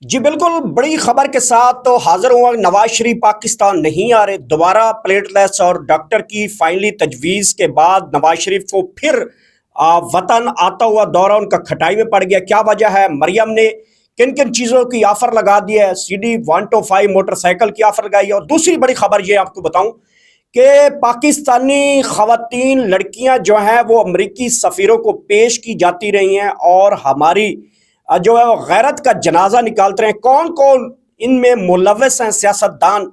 جی بالکل، بڑی خبر کے ساتھ تو حاضر ہوا۔ نواز شریف پاکستان نہیں آ رہے، دوبارہ پلیٹ لیس اور ڈاکٹر کی فائنلی تجویز کے بعد نواز شریف کو پھر وطن آتا ہوا دورہ ان کا کھٹائی میں پڑ گیا۔ کیا وجہ ہے؟ مریم نے کن کن چیزوں کی آفر لگا دی ہے؟ CD 125 موٹر سائیکل کی آفر لگائی ہے۔ اور دوسری بڑی خبر یہ آپ کو بتاؤں کہ پاکستانی خواتین لڑکیاں جو ہیں وہ امریکی سفیروں کو پیش کی جاتی رہی ہیں اور ہماری جو ہے وہ غیرت کا جنازہ نکالتے ہیں۔ کون کون ان میں ملوث ہیں سیاست دان؟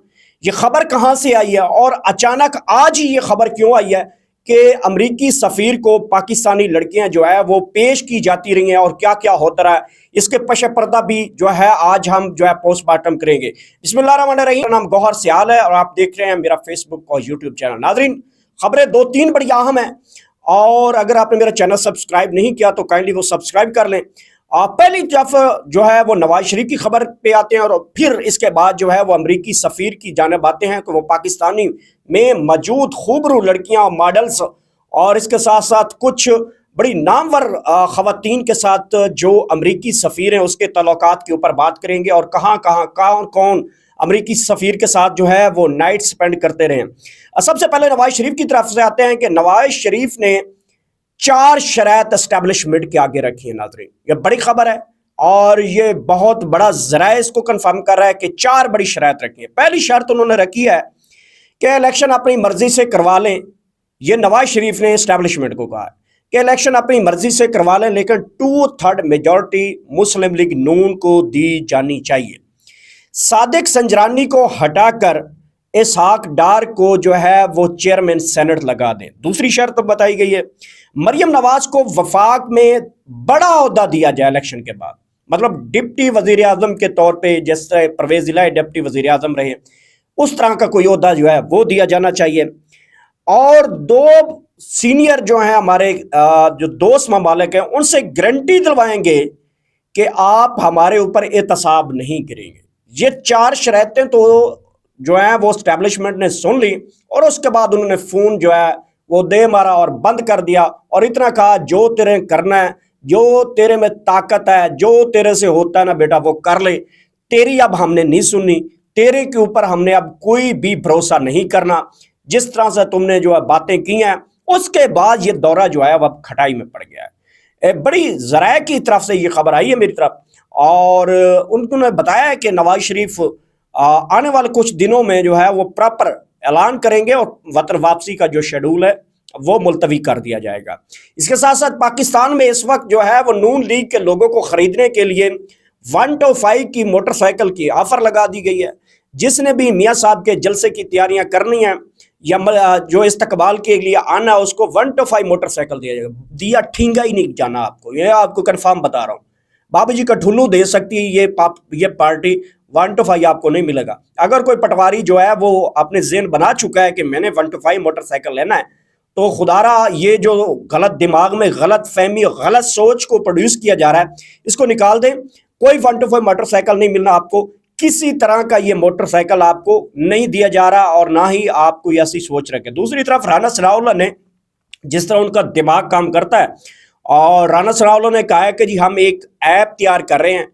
یہ خبر کہاں سے آئی ہے اور اچانک آج ہی یہ خبر کیوں آئی ہے کہ امریکی سفیر کو پاکستانی لڑکیاں جو ہے وہ پیش کی جاتی رہی ہیں اور کیا کیا ہوتا رہا ہے؟ اس کے پش پردہ بھی جو ہے آج ہم جو ہے پوسٹ مارٹم کریں گے۔ بسم اللہ الرحمن الرحیم۔ میرا نام گوہر سیال ہے اور آپ دیکھ رہے ہیں میرا فیس بک اور یوٹیوب چینل۔ ناظرین، خبریں دو تین بڑی اہم ہیں اور اگر آپ نے میرا چینل سبسکرائب نہیں کیا تو کائنڈلی وہ سبسکرائب کر لیں۔ پہلی جب جو ہے وہ نواز شریف کی خبر پہ آتے ہیں اور پھر اس کے بعد جو ہے وہ امریکی سفیر کی جانب آتے ہیں کہ وہ پاکستانی میں موجود خوبرو لڑکیاں اور ماڈلز اور اس کے ساتھ ساتھ کچھ بڑی نامور خواتین کے ساتھ جو امریکی سفیر ہیں اس کے تعلقات کے اوپر بات کریں گے اور کہاں کہاں کون کون امریکی سفیر کے ساتھ جو ہے وہ نائٹ سپینڈ کرتے رہے ہیں۔ سب سے پہلے نواز شریف کی طرف سے آتے ہیں کہ نواز شریف نے 4 شرائط اسٹیبلشمنٹ کے آگے رکھی ہیں۔ ناظرین، یہ بڑی خبر ہے اور یہ بہت بڑا ذرائع اس کو کنفرم کر رہا ہے کہ 4 بڑی شرائط رکھی ہیں۔ پہلی شرط انہوں نے رکھی ہے کہ الیکشن اپنی مرضی سے کروا لیں۔ یہ نواز شریف نے اسٹیبلشمنٹ کو کہا ہے کہ الیکشن اپنی مرضی سے کروا لیں لیکن 2/3 میجورٹی مسلم لیگ نون کو دی جانی چاہیے۔ صادق سنجرانی کو ہٹا کر اسحاق ڈار کو جو ہے وہ چیئرمین سینٹ لگا دیں۔ دوسری شرط بتائی گئی ہے مریم نواز کو وفاق میں بڑا عہدہ دیا جائے الیکشن کے بعد، مطلب ڈپٹی وزیر اعظم کے طور پہ جس طرح پرویز الہی ڈپٹی وزیر اعظم رہے اس طرح کا کوئی عہدہ جو ہے وہ دیا جانا چاہیے۔ اور 2 سینئر جو ہیں ہمارے جو دوست ممالک ہیں ان سے گارنٹی دلوائیں گے کہ آپ ہمارے اوپر احتساب نہیں کریں گے۔ یہ 4 شرائطیں تو جو ہیں وہ اسٹیبلشمنٹ نے سن لی اور اس کے بعد انہوں نے فون جو ہے وہ دے مارا اور بند کر دیا اور اتنا کہا جو تیرے کرنا ہے، جو تیرے میں طاقت ہے، جو تیرے سے ہوتا ہے نا بیٹا وہ کر لے، تیری اب ہم نے نہیں سننی، تیرے کے اوپر ہم نے اب کوئی بھی بھروسہ نہیں کرنا، جس طرح سے تم نے جو ہے باتیں کی ہیں۔ اس کے بعد یہ دورہ جو ہے وہ اب کھٹائی میں پڑ گیا ہے۔ بڑی ذرائع کی طرف سے یہ خبر آئی ہے میری طرف اور انہوں نے بتایا ہے کہ نواز شریف آنے والے کچھ دنوں میں جو ہے وہ پراپر اعلان کریں گے اور وطن واپسی کا جو شیڈول ہے وہ ملتوی کر دیا جائے گا۔ اس کے ساتھ ساتھ پاکستان میں اس وقت جو ہے وہ نون لیگ کے لوگوں کو خریدنے کے لیے 125 کی موٹر سائیکل کی آفر لگا دی گئی ہے۔ جس نے بھی میاں صاحب کے جلسے کی تیاریاں کرنی ہیں یا جو استقبال کے لیے آنا اس کو 125 موٹر سائیکل دیا جائے گا۔ دیا ٹھینگا ہی نہیں جانا آپ کو، یہ آپ کو کنفرم بتا رہا ہوں۔ بابا جی کا ٹھلو دے سکتی ہے یہ پارٹی، 125 آپ کو نہیں ملے گا۔ اگر کوئی پٹواری جو ہے وہ اپنے ذہن بنا چکا ہے کہ میں نے 125 موٹر سائیکل لینا ہے تو خدا را یہ جو غلط دماغ میں غلط فہمی غلط سوچ کو پروڈیوس کیا جا رہا ہے اس کو نکال دیں۔ کوئی 125 موٹر سائیکل نہیں ملنا آپ کو، کسی طرح کا یہ موٹر سائیکل آپ کو نہیں دیا جا رہا اور نہ ہی آپ کو ایسی سوچ رکھے۔ دوسری طرف رانا ثناءاللہ نے جس طرح ان کا دماغ کام کرتا ہے اور رانا ثناءاللہ نے کہا ہے کہ جی ہم ایک ایپ تیار کر رہے ہیں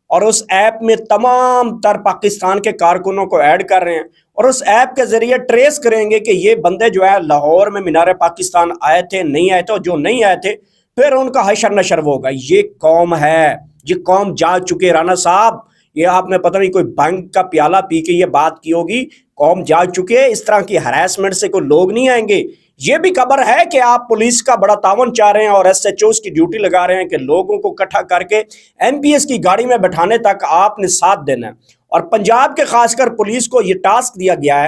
اور اس ایپ میں تمام تر پاکستان کے کارکنوں کو ایڈ کر رہے ہیں اور اس ایپ کے ذریعے ٹریس کریں گے کہ یہ بندے جو ہے لاہور میں مینار پاکستان آئے تھے نہیں آئے تھے، اور جو نہیں آئے تھے پھر ان کا حشر نشر ہوگا۔ یہ قوم ہے، یہ قوم جاگ چکے رانا صاحب، یہ آپ نے پتہ نہیں کوئی بھنگ کا پیالہ پی کے یہ بات کی ہوگی، قوم جاگ چکے ہے۔ اس طرح کی ہراسمنٹ سے کوئی لوگ نہیں آئیں گے۔ یہ بھی خبر ہے کہ آپ پولیس کا بڑا تعاون چاہ رہے ہیں اور SHOs کی ڈیوٹی لگا رہے ہیں کہ لوگوں کو اکٹھا کر کے MPS کی گاڑی میں بٹھانے تک آپ نے ساتھ دینا ہے۔ اور پنجاب کے خاص کر پولیس کو یہ ٹاسک دیا گیا ہے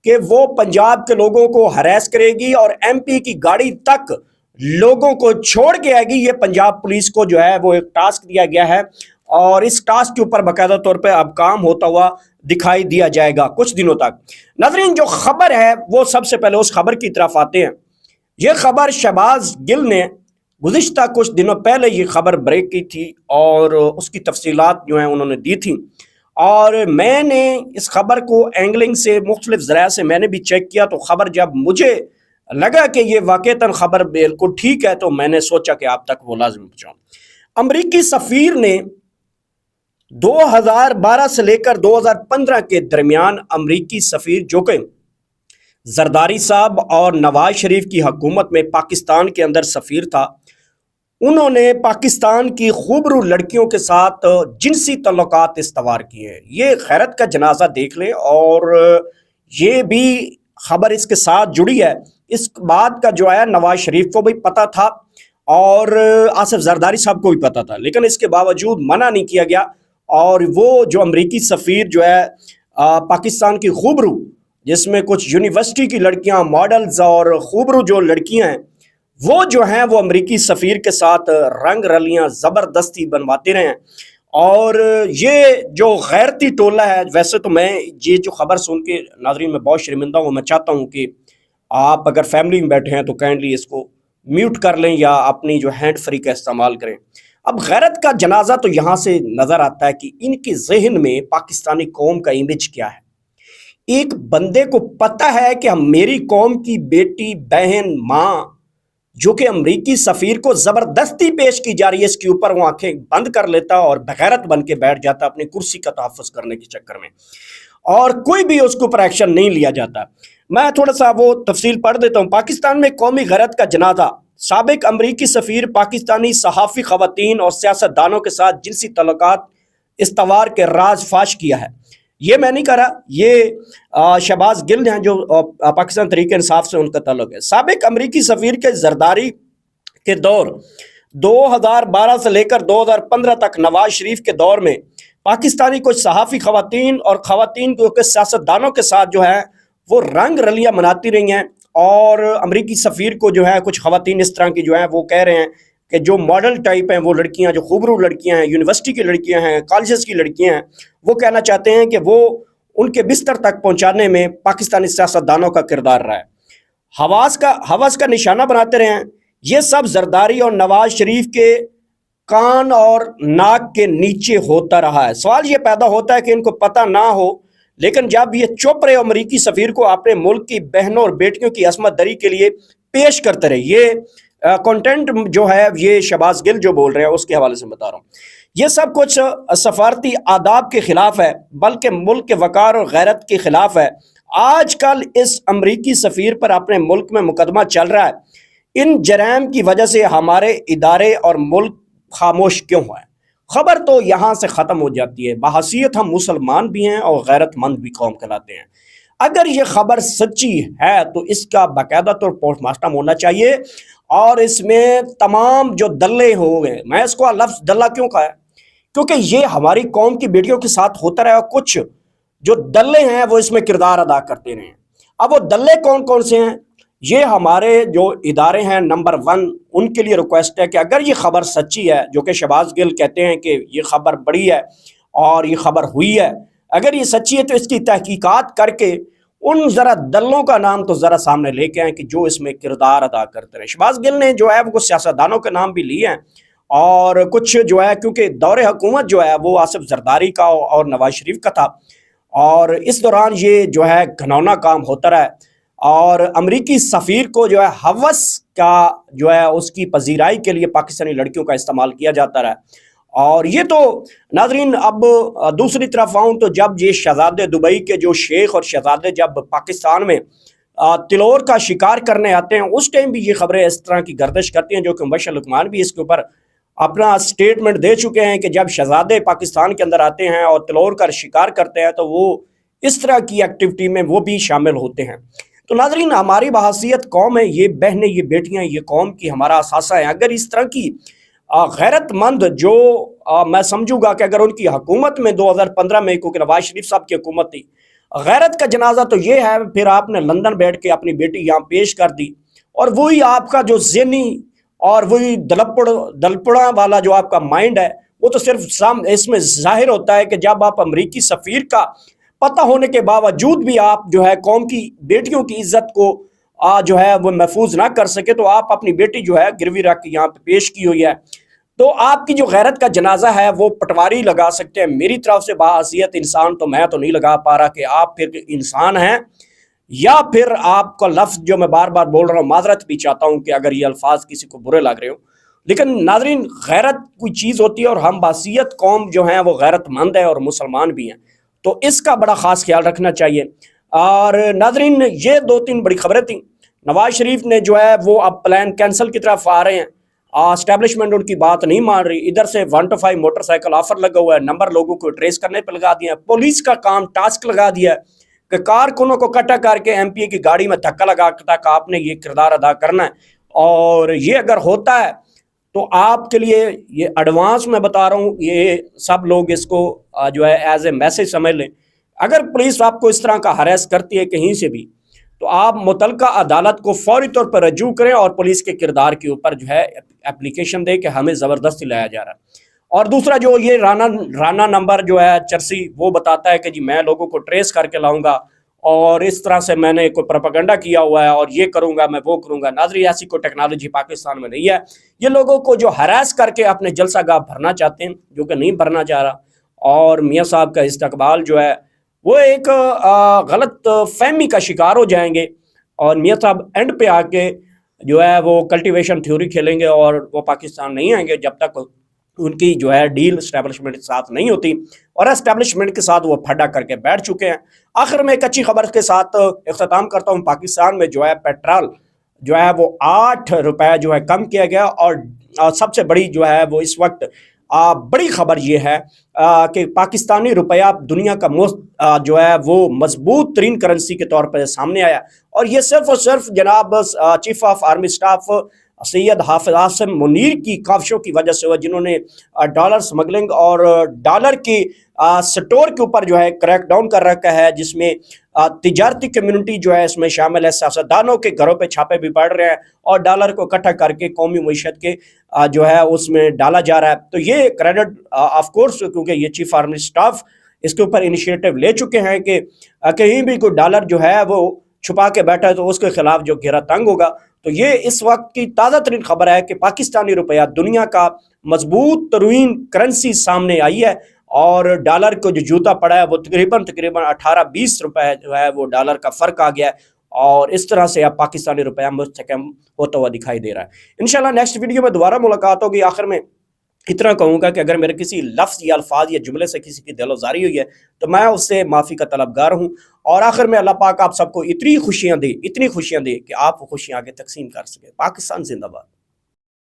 کہ وہ پنجاب کے لوگوں کو ہراس کرے گی اور MP کی گاڑی تک لوگوں کو چھوڑ کے آئے گی۔ یہ پنجاب پولیس کو جو ہے وہ ایک ٹاسک دیا گیا ہے اور اس ٹاسک کے اوپر باقاعدہ طور پہ اب کام ہوتا ہوا دکھائی دیا جائے گا کچھ دنوں تک۔ ناظرین، جو خبر ہے وہ سب سے پہلے اس خبر کی طرف آتے ہیں۔ یہ خبر شہباز گل نے گزشتہ کچھ دنوں پہلے یہ خبر بریک کی تھی اور اس کی تفصیلات جو ہیں انہوں نے دی تھیں اور میں نے اس خبر کو اینگلنگ سے مختلف ذرائع سے میں نے بھی چیک کیا تو خبر جب مجھے لگا کہ یہ واقعتاً خبر بالکل ٹھیک ہے تو میں نے سوچا کہ آپ تک وہ لازم پہنچاؤں۔ امریکی سفیر نے 2012 سے لے کر 2015 کے درمیان امریکی سفیر جو کہ زرداری صاحب اور نواز شریف کی حکومت میں پاکستان کے اندر سفیر تھا، انہوں نے پاکستان کی خوبرو لڑکیوں کے ساتھ جنسی تعلقات استوار کیے ہیں۔ یہ غیرت کا جنازہ دیکھ لیں، اور یہ بھی خبر اس کے ساتھ جڑی ہے۔ اس بات کا جو ہے نواز شریف کو بھی پتہ تھا اور آصف زرداری صاحب کو بھی پتہ تھا، لیکن اس کے باوجود منع نہیں کیا گیا، اور وہ جو امریکی سفیر جو ہے پاکستان کی خوبرو، جس میں کچھ یونیورسٹی کی لڑکیاں، ماڈلز اور خوبرو جو لڑکیاں ہیں، وہ جو ہیں وہ امریکی سفیر کے ساتھ رنگ رلیاں زبردستی بنواتے رہے ہیں۔ اور یہ جو غیرتی ٹولہ ہے، ویسے تو میں یہ جو خبر سن کے ناظرین میں بہت شرمندہ ہوں۔ میں چاہتا ہوں کہ آپ اگر فیملی میں بیٹھے ہیں تو کائنڈلی اس کو میوٹ کر لیں یا اپنی جو ہینڈ فری کا استعمال کریں۔ اب غیرت کا جنازہ تو یہاں سے نظر آتا ہے کہ ان کے ذہن میں پاکستانی قوم کا امیج کیا ہے۔ ایک بندے کو پتہ ہے کہ میری قوم کی بیٹی، بہن، ماں جو کہ امریکی سفیر کو زبردستی پیش کی جا رہی ہے، اس کے اوپر وہ آنکھیں بند کر لیتا اور بغیرت بن کے بیٹھ جاتا اپنی کرسی کا تحفظ کرنے کے چکر میں، اور کوئی بھی اس کے اوپر ایکشن نہیں لیا جاتا۔ میں تھوڑا سا وہ تفصیل پڑھ دیتا ہوں۔ پاکستان میں قومی غیرت کا جنازہ، سابق امریکی سفیر پاکستانی صحافی خواتین اور سیاست دانوں کے ساتھ جنسی تعلقات استوار کے راز فاش کیا ہے۔ یہ میں نہیں کہہ رہا، یہ شہباز گل ہیں جو پاکستان تحریک انصاف سے ان کا تعلق ہے۔ سابق امریکی سفیر کے زرداری کے دور 2012 سے لے کر 2015 تک نواز شریف کے دور میں پاکستانی کچھ صحافی خواتین اور خواتین کے سیاست دانوں کے ساتھ جو ہے وہ رنگ رلیاں مناتی رہی ہیں، اور امریکی سفیر کو جو ہے کچھ خواتین اس طرح کی جو ہیں وہ کہہ رہے ہیں کہ جو ماڈل ٹائپ ہیں، وہ لڑکیاں جو خوبرو لڑکیاں ہیں، یونیورسٹی کی لڑکیاں ہیں، کالجز کی لڑکیاں ہیں، وہ کہنا چاہتے ہیں کہ وہ ان کے بستر تک پہنچانے میں پاکستانی سیاست دانوں کا کردار رہا ہے، حوث کا نشانہ بناتے رہے ہیں۔ یہ سب زرداری اور نواز شریف کے کان اور ناک کے نیچے ہوتا رہا ہے۔ سوال یہ پیدا ہوتا ہے کہ ان کو پتہ نہ ہو، لیکن جب یہ چپ رہے امریکی سفیر کو اپنے ملک کی بہنوں اور بیٹیوں کی عصمت دری کے لیے پیش کرتے رہے، یہ کنٹینٹ جو ہے یہ شہباز گل جو بول رہے ہیں اس کے حوالے سے بتا رہا ہوں، یہ سب کچھ سفارتی آداب کے خلاف ہے، بلکہ ملک کے وقار اور غیرت کے خلاف ہے۔ آج کل اس امریکی سفیر پر اپنے ملک میں مقدمہ چل رہا ہے۔ ان جرائم کی وجہ سے ہمارے ادارے اور ملک خاموش کیوں ہے؟ خبر تو یہاں سے ختم ہو جاتی ہے۔ بحیثیت ہم مسلمان بھی ہیں اور غیرت مند بھی قوم کہلاتے ہیں۔ اگر یہ خبر سچی ہے تو اس کا باقاعدہ طور پوسٹ مارٹم ہونا چاہیے، اور اس میں تمام جو دلے ہو گئے، میں اس کو لفظ دلہ کیوں کہا ہے کیونکہ یہ ہماری قوم کی بیٹیوں کے ساتھ ہوتا رہا، کچھ جو دلے ہیں وہ اس میں کردار ادا کرتے رہے ہیں۔ اب وہ دلے کون کون سے ہیں؟ یہ ہمارے جو ادارے ہیں نمبر 1، ان کے لیے ریکویسٹ ہے کہ اگر یہ خبر سچی ہے، جو کہ شہباز گل کہتے ہیں کہ یہ خبر بڑی ہے اور یہ خبر ہوئی ہے، اگر یہ سچی ہے تو اس کی تحقیقات کر کے ان ذرا دلوں کا نام تو ذرا سامنے لے کے آئیں کہ جو اس میں کردار ادا کرتے رہے۔ شہباز گل نے جو ہے وہ کچھ سیاستدانوں کے نام بھی لیے ہیں، اور کچھ جو ہے کیونکہ دور حکومت جو ہے وہ آصف زرداری کا اور نواز شریف کا تھا، اور اس دوران یہ جو ہے گھناؤنا کام ہوتا رہا ہے، اور امریکی سفیر کو جو ہے حوث کا جو ہے اس کی پذیرائی کے لیے پاکستانی لڑکیوں کا استعمال کیا جاتا رہا ہے۔ اور یہ تو ناظرین اب دوسری طرف آؤں تو جب یہ شہزادے دبئی کے جو شیخ اور شہزادے جب پاکستان میں تلور کا شکار کرنے آتے ہیں، اس ٹائم بھی یہ خبریں اس طرح کی گردش کرتی ہیں، جو کہ مبشر لقمان بھی اس کے اوپر اپنا سٹیٹمنٹ دے چکے ہیں کہ جب شہزادے پاکستان کے اندر آتے ہیں اور تلور کا شکار کرتے ہیں تو وہ اس طرح کی ایکٹیویٹی میں وہ بھی شامل ہوتے ہیں۔ تو ناظرین، ہماری بحیثیت قوم ہے، یہ بہنیں، یہ بیٹیاں، یہ قوم کی ہمارا اثاثہ ہے۔ اگر اس طرح کی غیرت مند جو میں سمجھوں گا کہ اگر ان کی حکومت میں 2015 میں، کیونکہ نواز شریف صاحب کی حکومت تھی، غیرت کا جنازہ تو یہ ہے، پھر آپ نے لندن بیٹھ کے اپنی بیٹی یہاں پیش کر دی، اور وہی آپ کا جو ذہنی اور وہی دلپڑا والا جو آپ کا مائنڈ ہے، وہ تو صرف اس میں ظاہر ہوتا ہے کہ جب آپ امریکی سفیر کا پتہ ہونے کے باوجود بھی آپ جو ہے قوم کی بیٹیوں کی عزت کو جو ہے وہ محفوظ نہ کر سکے، تو آپ اپنی بیٹی جو ہے گروی رکھ کے یہاں پہ پیش کی ہوئی ہے، تو آپ کی جو غیرت کا جنازہ ہے وہ پٹواری لگا سکتے ہیں۔ میری طرف سے بحیثیت انسان تو میں تو نہیں لگا پا رہا کہ آپ پھر انسان ہیں، یا پھر آپ کا لفظ جو میں بار بار بول رہا ہوں، معذرت بھی چاہتا ہوں کہ اگر یہ الفاظ کسی کو برے لگ رہے ہوں، لیکن ناظرین غیرت کوئی چیز ہوتی ہے اور ہم باصیت قوم جو ہیں وہ غیرت مند ہے اور مسلمان بھی ہیں، تو اس کا بڑا خاص خیال رکھنا چاہیے۔ اور ناظرین یہ 2-3 بڑی خبریں تھیں۔ نواز شریف نے جو ہے وہ اب پلان کینسل کی طرف آ رہے ہیں، اسٹیبلشمنٹ ان کی بات نہیں مان رہی، ادھر سے 1 to 5 موٹر سائیکل آفر لگا ہوا ہے، نمبر لوگوں کو ٹریس کرنے پہ لگا دیا ہے، پولیس کا کام ٹاسک لگا دیا ہے کہ کارکنوں کو کٹا کر کے ایم پی اے کی گاڑی میں دھکا لگا تک آپ نے یہ کردار ادا کرنا ہے۔ اور یہ اگر ہوتا ہے تو آپ کے لیے یہ ایڈوانس میں بتا رہا ہوں، یہ سب لوگ اس کو جو ہے ایز اے میسج سمجھ لیں۔ اگر پولیس آپ کو اس طرح کا ہراس کرتی ہے کہیں سے بھی تو آپ متعلقہ عدالت کو فوری طور پر رجوع کریں اور پولیس کے کردار کے اوپر جو ہے اپلیکیشن دیں کہ ہمیں زبردستی لایا جا رہا ہے۔ اور دوسرا جو یہ رانا نمبر جو ہے چرسی وہ بتاتا ہے کہ جی میں لوگوں کو ٹریس کر کے لاؤں گا اور اس طرح سے میں نے کوئی پروپیگنڈا کیا ہوا ہے اور یہ کروں گا میں وہ کروں گا۔ ناظرین ایسی کوئی ٹیکنالوجی پاکستان میں نہیں ہے۔ یہ لوگوں کو جو ہراس کر کے اپنے جلسہ گاہ بھرنا چاہتے ہیں جو کہ نہیں بھرنا چاہ رہا، اور میاں صاحب کا استقبال جو ہے وہ ایک غلط فہمی کا شکار ہو جائیں گے، اور میاں صاحب اینڈ پہ آ کے جو ہے وہ کلٹیویشن تھیوری کھیلیں گے اور وہ پاکستان نہیں آئیں گے جب تک ان کی جو ہے ڈیل اسٹیبلشمنٹ کے ساتھ نہیں ہوتی، اور اسٹیبلشمنٹ کے ساتھ وہ پھڈا کر کے بیٹھ چکے ہیں۔ آخر میں ایک اچھی خبر کے ساتھ اختتام کرتا ہوں۔ پاکستان میں جو ہے پیٹرول جو ہے وہ 8 روپے جو ہے کم کیا گیا، اور سب سے بڑی جو ہے وہ اس وقت بڑی خبر یہ ہے کہ پاکستانی روپیہ دنیا کا جو ہے وہ مضبوط ترین کرنسی کے طور پر سامنے آیا، اور یہ صرف اور صرف جناب چیف آف آرمی اسٹاف سید حافظ عاصم منیر کی کاوشوں کی وجہ سے ہوا، جنہوں نے ڈالر سمگلنگ اور ڈالر کی سٹور کے اوپر جو ہے کریک ڈاؤن کر رکھا ہے، جس میں تجارتی کمیونٹی جو ہے اس میں شامل ہے، سیاستدانوں کے گھروں پہ چھاپے بھی پڑ رہے ہیں اور ڈالر کو اکٹھا کر کے قومی معیشت کے جو ہے اس میں ڈالا جا رہا ہے۔ تو یہ کریڈٹ آف کورس کیونکہ یہ چیف آرمی اسٹاف اس کے اوپر انیشیٹو لے چکے ہیں کہ کہیں بھی کوئی ڈالر جو ہے وہ چھپا کے بیٹھا ہے تو اس کے خلاف جو گھیرا تنگ ہوگا۔ تو یہ اس وقت کی تازہ ترین خبر ہے کہ پاکستانی روپیہ دنیا کا مضبوط ترین کرنسی سامنے آئی ہے، اور ڈالر کو جو جوتا پڑا ہے وہ تقریباً 18-20 روپے جو ہے وہ ڈالر کا فرق آ گیا ہے، اور اس طرح سے اب پاکستانی روپیہ مستحکم ہوتا ہوا دکھائی دے رہا ہے۔ انشاءاللہ نیکسٹ ویڈیو میں دوبارہ ملاقات ہوگی۔ آخر میں اتنا کہوں گا کہ اگر میرے کسی لفظ یا الفاظ یا جملے سے کسی کی دل آزاری ہوئی ہے تو میں اس سے معافی کا طلبگار ہوں، اور آخر میں اللہ پاک آپ سب کو اتنی خوشیاں دے کہ آپ وہ خوشیاں آگے تقسیم کر سکیں۔ پاکستان زندہ باد۔